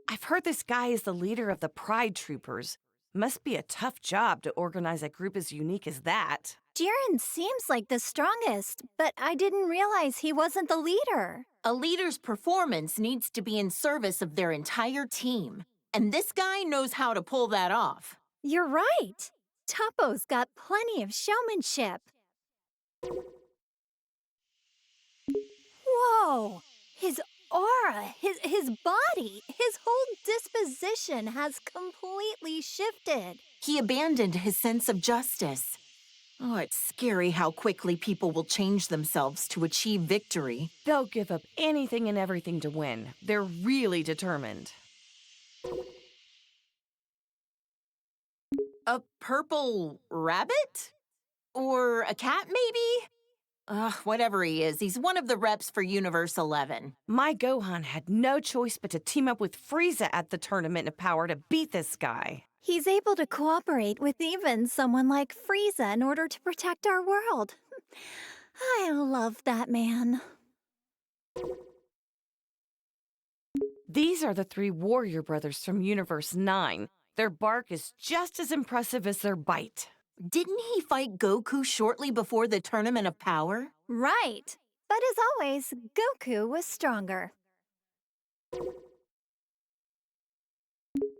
I've heard this guy is the leader of the Pride Troopers. Must be a tough job to organize a group as unique as that. Jiren seems like the strongest, but I didn't realize he wasn't the leader. A leader's performance needs to be in service of their entire team, and this guy knows how to pull that off. You're right. Toppo's got plenty of showmanship. Whoa! His aura, his body, his whole disposition has completely shifted. He abandoned his sense of justice. Oh, it's scary how quickly people will change themselves to achieve victory. They'll give up anything and everything to win. They're really determined. A purple rabbit? Or a cat, maybe? Whatever he is, he's one of the reps for Universe 11. My Gohan had no choice but to team up with Frieza at the Tournament of Power to beat this guy. He's able to cooperate with even someone like Frieza in order to protect our world. I love that man. These are the three warrior brothers from Universe 9. Their bark is just as impressive as their bite. Didn't he fight Goku shortly before the Tournament of Power? Right. But as always, Goku was stronger.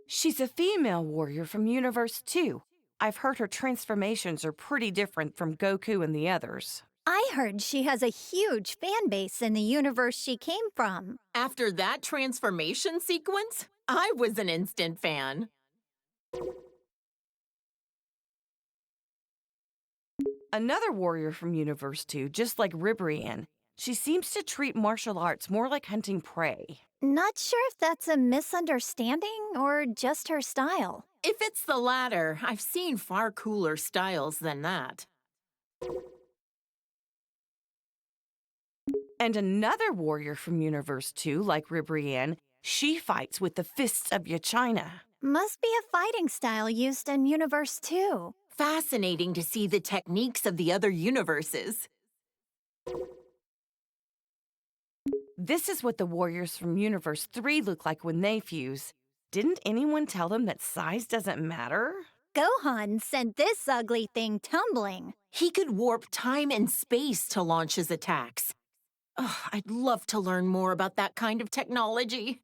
She's a female warrior from Universe 2. I've heard her transformations are pretty different from Goku and the others. I heard she has a huge fan base in the universe she came from. After that transformation sequence, I was an instant fan. Another warrior from Universe 2, just like Ribrianne. She seems to treat martial arts more like hunting prey. Not sure if that's a misunderstanding or just her style. If it's the latter, I've seen far cooler styles than that. And another warrior from Universe 2, like Ribrianne, she fights with the fists of Yachina. Must be a fighting style used in Universe 2. Fascinating to see the techniques of the other universes. This is what the warriors from Universe 3 look like when they fuse. Didn't anyone tell them that size doesn't matter? Gohan sent this ugly thing tumbling. He could warp time and space to launch his attacks. I'd love to learn more about that kind of technology.